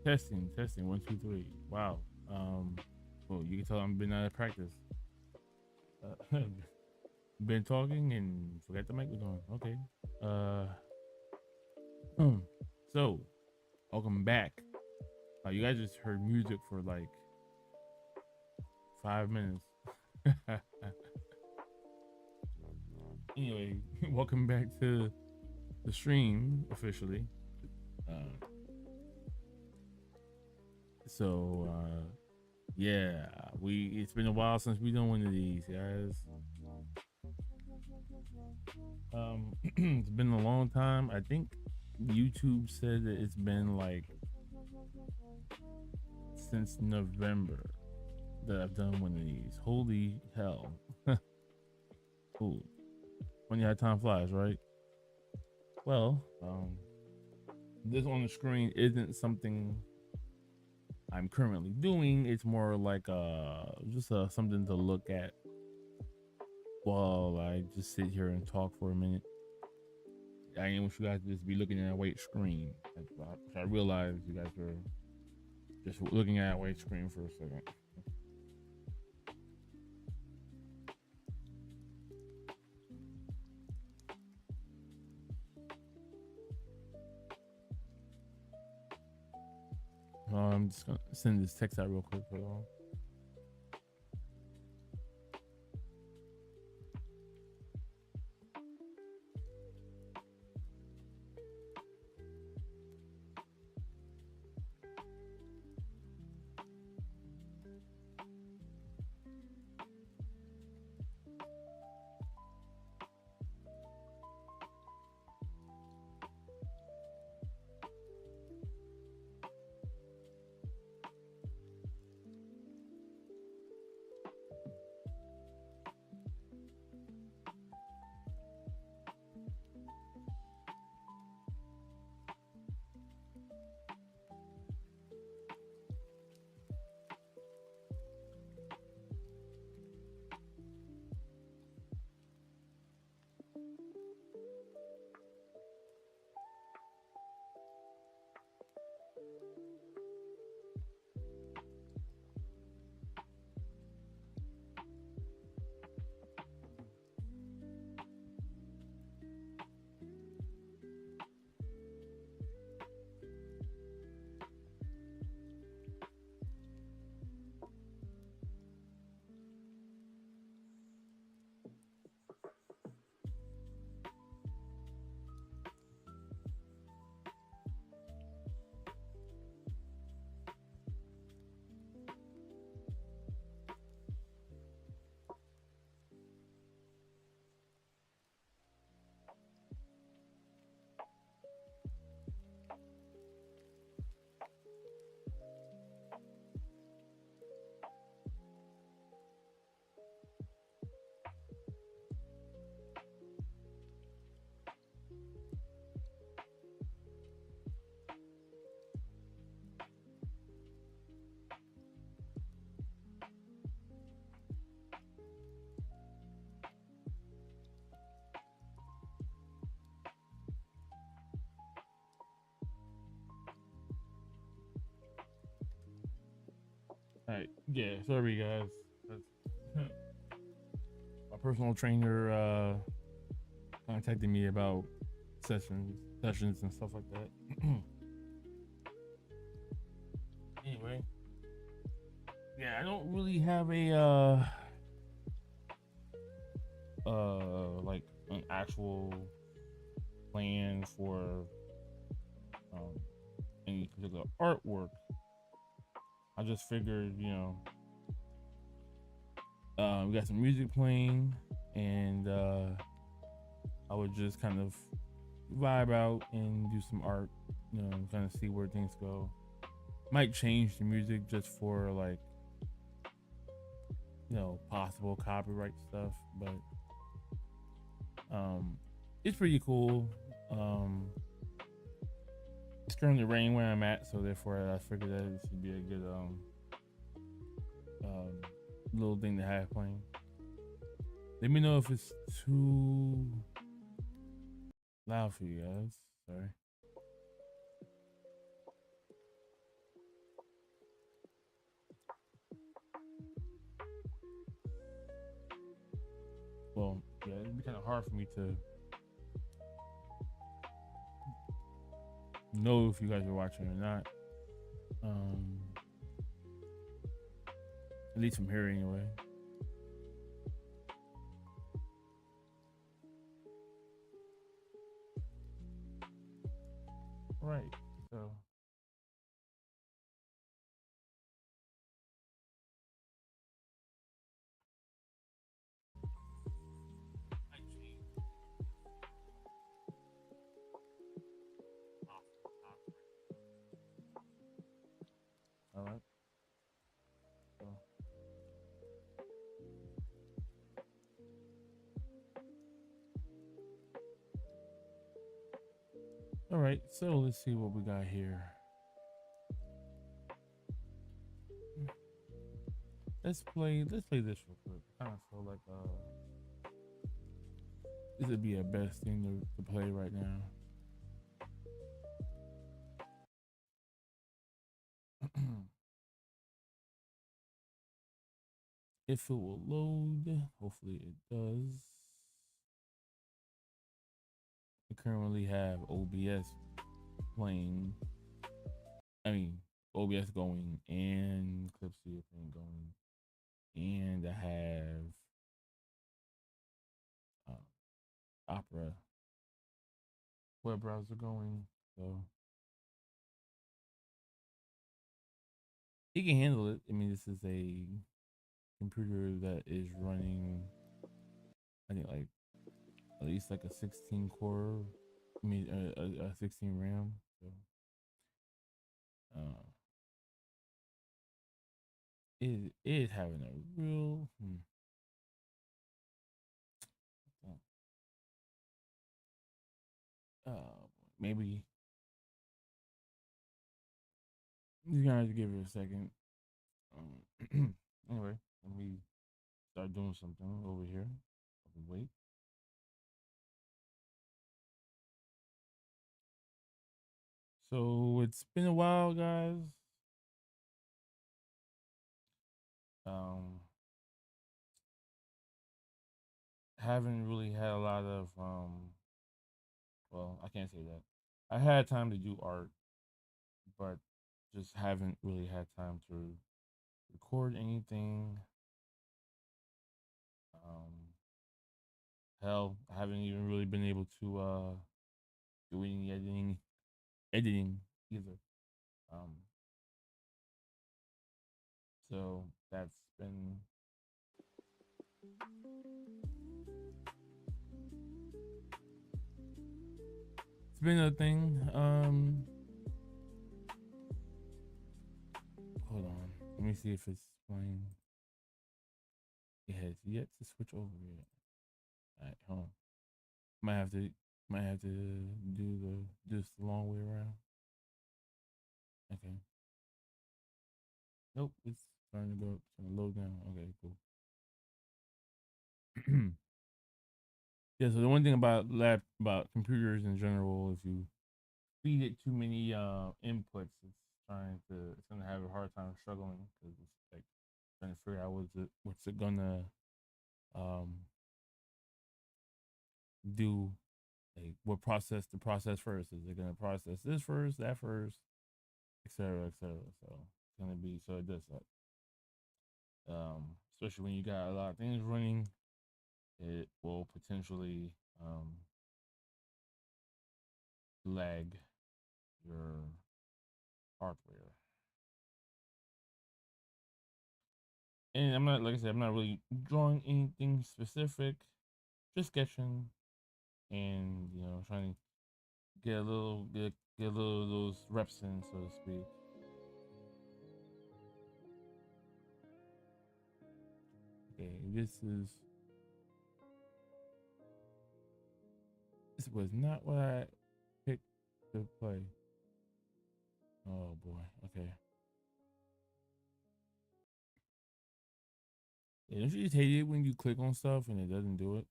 Testing. 1, 2, 3. Wow. Well, you can tell I'm been out of practice. Uh, been talking and forgot the mic was on. Okay. Uh. so, welcome back. You guys just heard music for like 5 minutes. Anyway, welcome back to the stream officially. Uh, yeah, it's been a while since we done one of these, guys. It's been a long time. I think YouTube said that it's been like since November that I've done one of these. Holy hell. Cool. When you had time flies, right? Well, this on the screen isn't something I'm currently doing. It's more like just something to look at while I just sit here and talk for a minute. I didn't want you guys to just be looking at a white screen. I realized you guys were just looking at a white screen for a second. I'm just gonna send this text out real quick for y'all. All right, yeah, sorry guys. My personal trainer contacted me about sessions and stuff like that. Anyway, yeah, I don't really have a like an actual plan for um any particular artwork. I just figured, we got some music playing, and I would just kind of vibe out and do some art, kind of see where things go. Might change the music just for like, possible copyright stuff, but it's pretty cool. It's currently raining where I'm at, so therefore I figured that it should be a good little thing to have playing. Let me know if it's too loud for you guys. Sorry. hard for me to know if you guys are watching or not. At least from here anyway. Right. So. All right. So. All right. So let's see what we got here. Let's play this real quick. I kind of feel like this would be a best thing to play right now. If it will load, hopefully it does. I currently have OBS playing. I mean, OBS going and Clipsy thing going, and I have Opera web browser going, so he can handle it. I mean, this is a computer that is running, I think, like at least like a 16 core. I mean, a 16 RAM. So, it is having a real. Maybe you guys give it a second. Anyway, let me start doing something over here. Wait. So it's been a while, guys. Haven't really had a lot of well, I can't say that. I had time to do art, but just haven't really had time to record anything. Hell, I haven't even really been able to do any editing either. So that's been it's been a thing. Hold on. Let me see if it's playing. It has yet to switch over yet. All right, hold on. Might have to do just the long way around. Okay. Nope, it's trying to go. It's gonna load down. Okay, cool. Yeah. So the one thing about about computers in general, if you feed it too many inputs, it's gonna have a hard time struggling because it's like trying to figure out what's it gonna um do, like what process to process first. Is it gonna process this first, that first, etc., etc. So it's gonna be, so it does that. Especially when you got a lot of things running, it will potentially lag your hardware. And I'm not, like I said, I'm not really drawing anything specific, just sketching, and trying to get a little of those reps in, so to speak. Okay, this was not what I picked to play. Oh boy. Okay. Yeah, don't you just hate it when you click on stuff and it doesn't do it?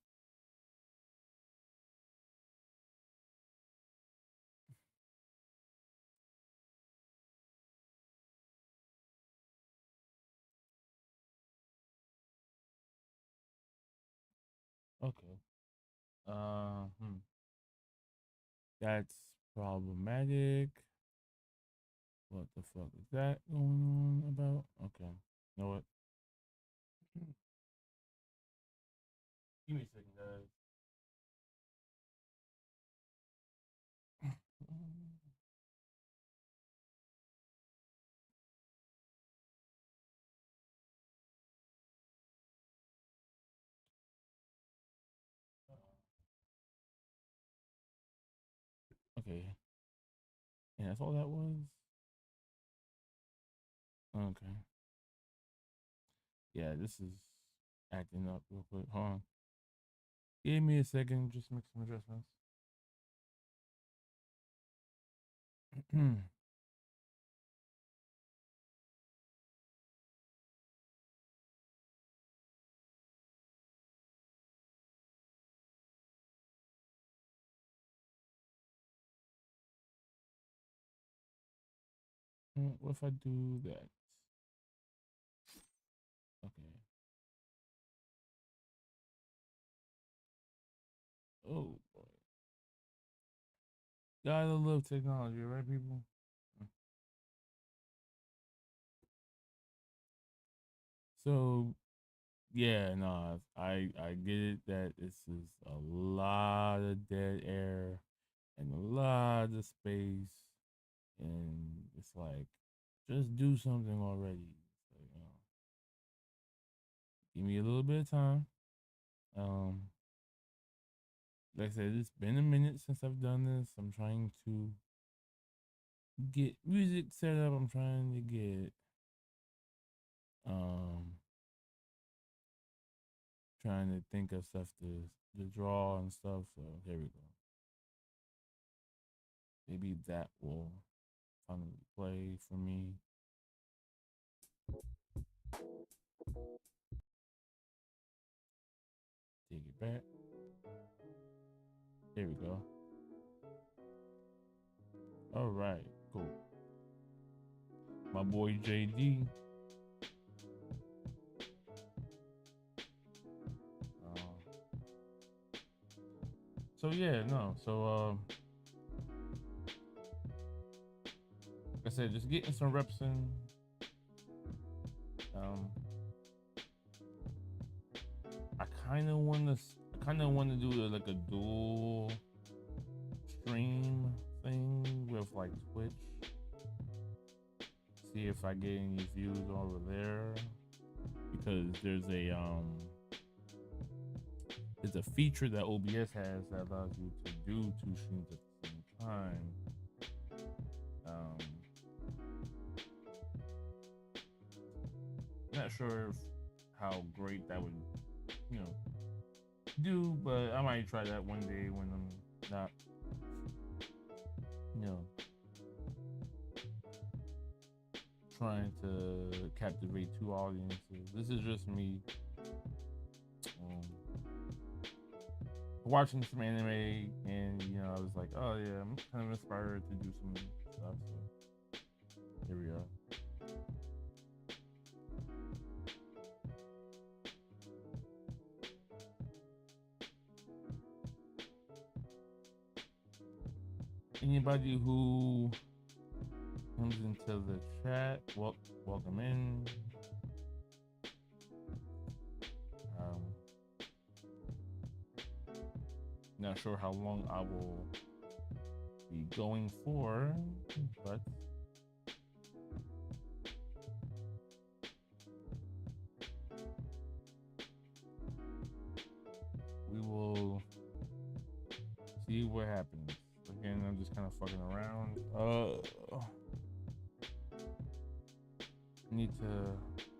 Okay. Uh, hmm. That's problematic. What the fuck is that going on about? Okay. You know what? Give me a second, guys. Okay. And that's all that was? Okay. Yeah, this is acting up real quick. Hold on. Give me a second. Just make some adjustments. What if I do that? Okay. Oh boy. Gotta love technology, right, people? So yeah, no, I get it that this is a lot of dead air and a lot of space, and it's like just do something already. So, give me a little bit of time. Um, like I said, it's been a minute since I've done this. I'm trying to get music set up. I'm trying to get um trying to think of stuff to draw and stuff. So here we go. Maybe that will finally play for me. Take it back. There we go. All right, cool. My boy JD. So yeah, no. So like I said, just getting some reps in. Um, I kind of want to do like a dual stream thing with like Twitch. See if I get any views over there, because there's a feature that OBS has that allows you to do two streams at the same time. Um, not sure how great that would, you know, do, but I might try that one day when I'm not, you know, trying to captivate two audiences. This is just me watching some anime, and I was like, oh yeah, I'm kind of inspired to do some stuff. So here we are. Anybody who comes into the chat, welcome in. Not sure how long I will be going for, but we will see what happens. Again, I'm just kind of fucking around. Need to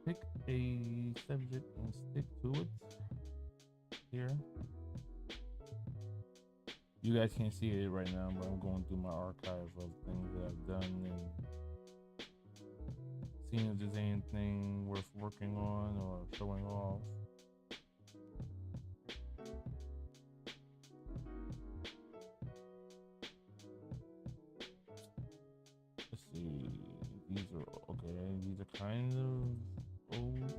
pick a subject and stick to it here. You guys can't see it right now, but I'm going through my archive of things that I've done and seeing if there's anything worth working on or showing off. Let's see. These are okay. These are kind of old.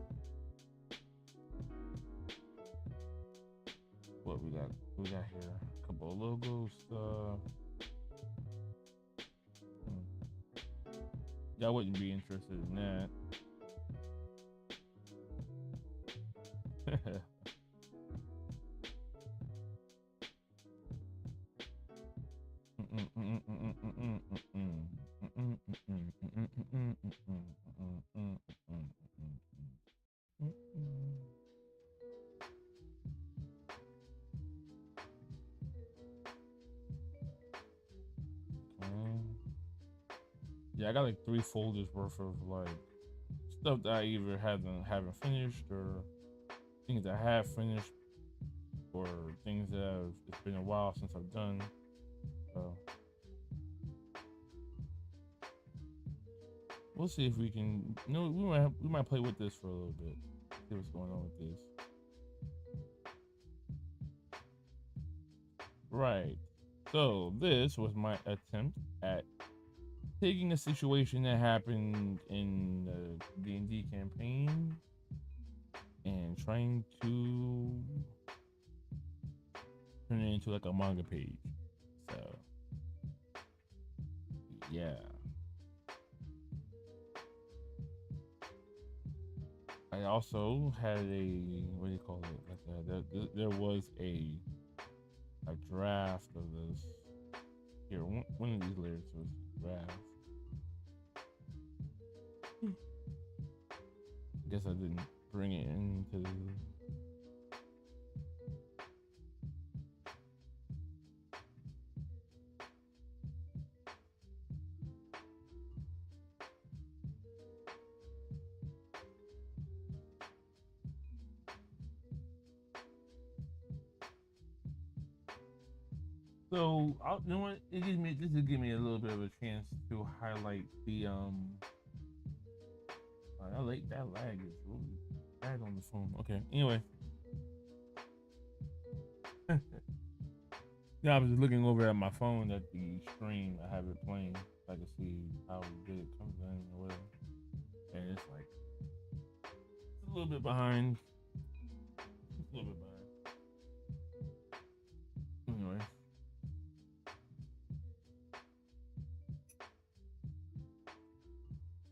What we got? We got here. I wouldn't be interested in that. Yeah, I got like 3 folders worth of like stuff that I either haven't finished, or things that I have finished, or things that it's been a while since I've done. So we'll see if we can. You know, we might play with this for a little bit. See what's going on with this. Right. So this was my attempt at taking a situation that happened in the D&D campaign and trying to turn it into like a manga page. So yeah. I also had a, what do you call it? Like there was a draft of this. Here, one of these lyrics was draft. I guess I didn't bring it into the... So, you know what? This will give me a little bit of a chance to highlight the that lag is really bad on the phone. Okay. Anyway. Yeah, I was just looking over at my phone at the stream. I have it playing so I can see how good it comes in or whatever. And it's like a little bit behind. Just a little bit behind. Anyway.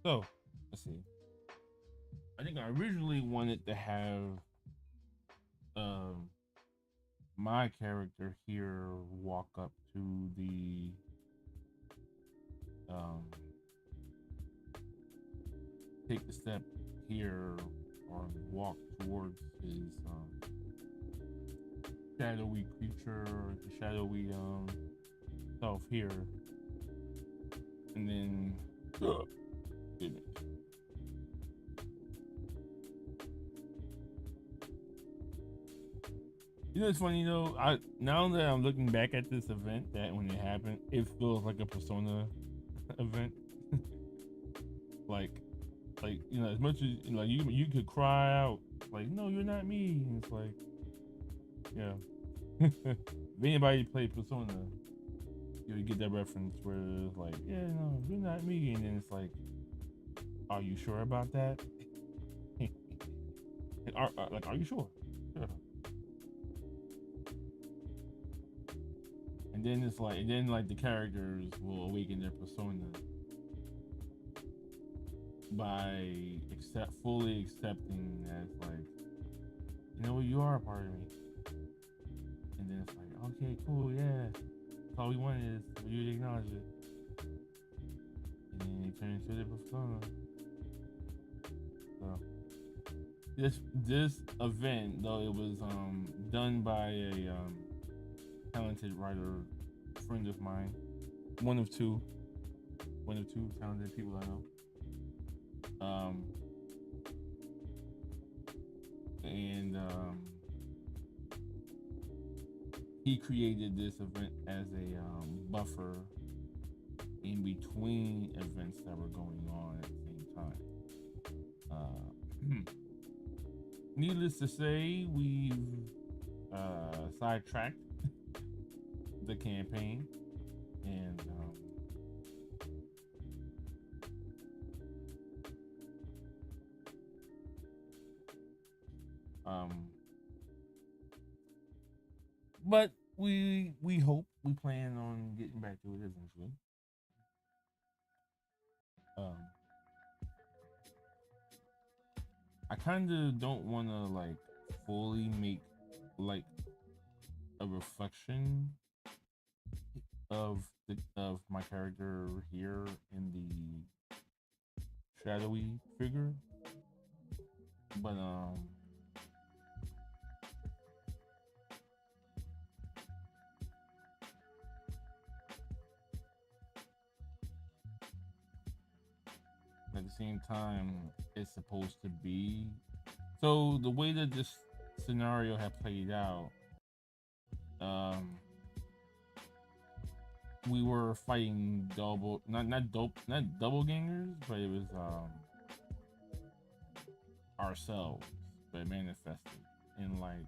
So, let's see. I think I originally wanted to have my character here walk up to the take the step here or walk towards his shadowy creature, or the shadowy self here, and then you know, it's funny though. Now that I'm looking back at this event, that when it happened, it feels like a Persona event. like, you know, as much as like you could cry out like, "No, you're not me." And it's like, yeah. If anybody played Persona, you would get that reference where it's like, "Yeah, no, you're not me," and then it's like, "Are you sure about that?" Are you sure? Sure. And then it's like, the characters will awaken their persona by fully accepting as like, you know what, you are a part of me. And then it's like, okay, cool, yeah. That's all we want is for you to acknowledge it. And then they turn into their persona. So this event, though, it was done by a talented writer friend of mine, one of two talented people I know. And he created this event as a buffer in between events that were going on at the same time. Needless to say, we've sidetracked the campaign, and but we plan on getting back to it eventually. I kind of don't want to like fully make like a reflection of my character here in the shadowy figure, but at the same time it's supposed to be. So the way that this scenario had played out, um we were fighting not double gangers, but it was ourselves, but manifested in like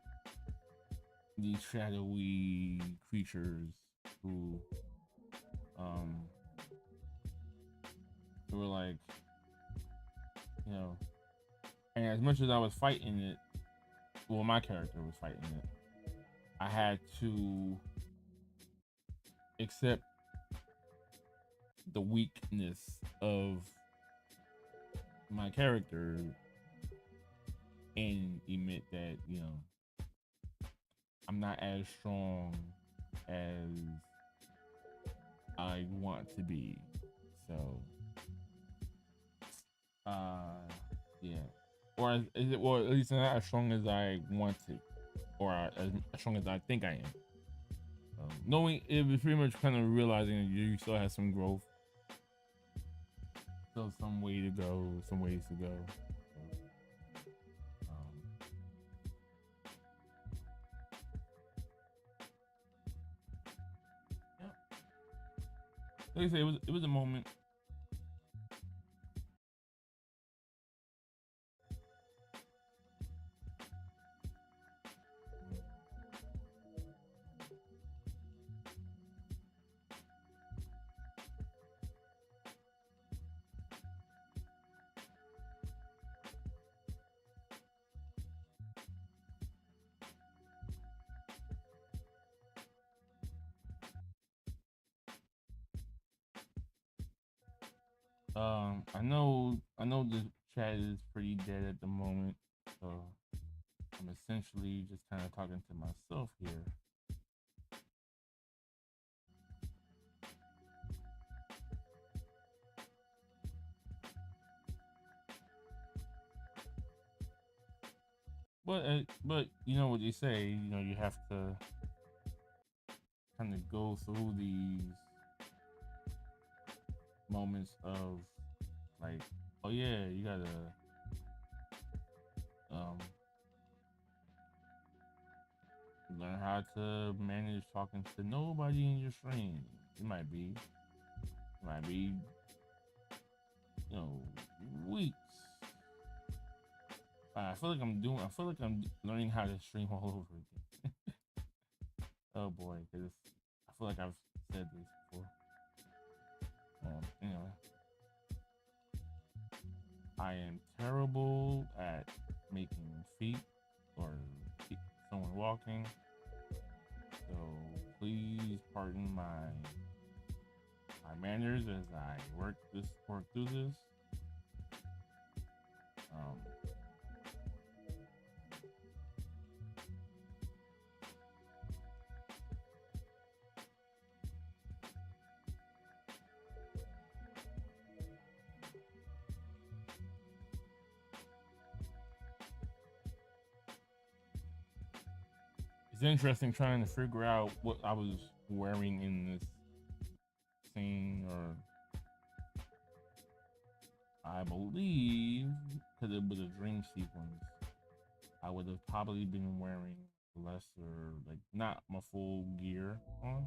these shadowy creatures who um were like, you know, and as much as I was fighting it, well, my character was fighting it, I had to accept the weakness of my character and admit that, you know, I'm not as strong as I want to be. So yeah, or is it, or at least not as strong as I want to, or as strong as I think I am. Knowing it was pretty much kind of realizing that you still have some growth, still some way to go, some ways to go. Yeah. Like I say, it was a moment. I know the chat is pretty dead at the moment, so I'm essentially just kind of talking to myself here. But you know what they say, you know, you have to kind of go through these moments of like, oh yeah, you gotta um learn how to manage talking to nobody in your stream. It might be, you know, weeks. I feel like I feel like I'm learning how to stream all over again. Oh boy, because I feel like I've said this before. Anyway, I am terrible at making feet or someone walking. So please pardon my manners as I work through this. It's interesting trying to figure out what I was wearing in this scene, or I believe because it was a dream sequence, I would have probably been wearing lesser, like not my full gear on.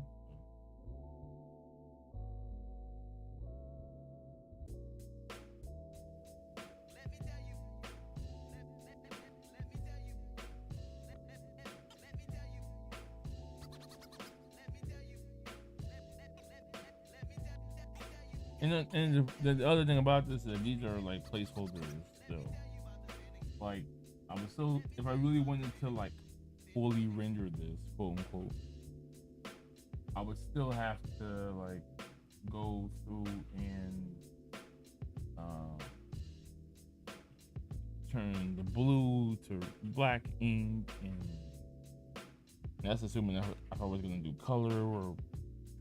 And the other thing about this is that these are like placeholders still. Like I was still, if I really wanted to like fully render this, quote unquote, I would still have to like go through and turn the blue to black ink, and that's assuming if I was gonna do color or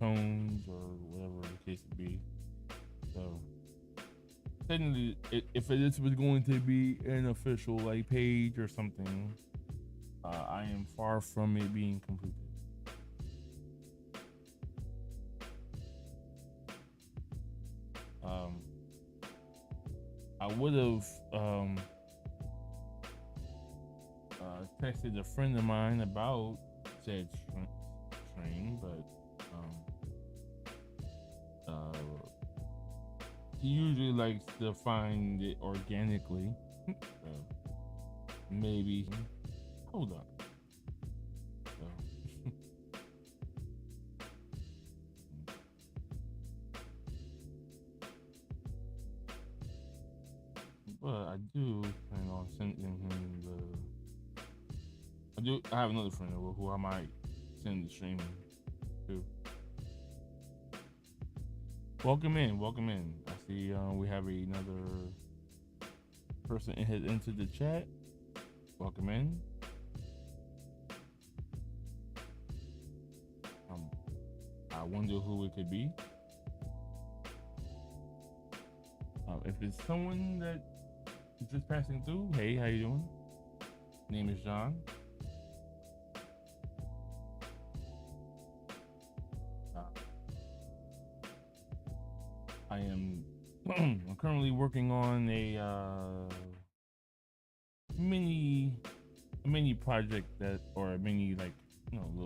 tones or whatever the case would be. So technically, if this was going to be an official like page or something, I am far from it being completed. I would have texted a friend of mine about said stream, but he usually likes to find it organically. So maybe hold on. So, but I do plan on sending him I have another friend who I might send the stream to. Welcome in. I see we have another person into the chat. Welcome in. I wonder who it could be. If it's someone that is just passing through, hey, how you doing? Name is John. I'm currently working on a mini project or a mini little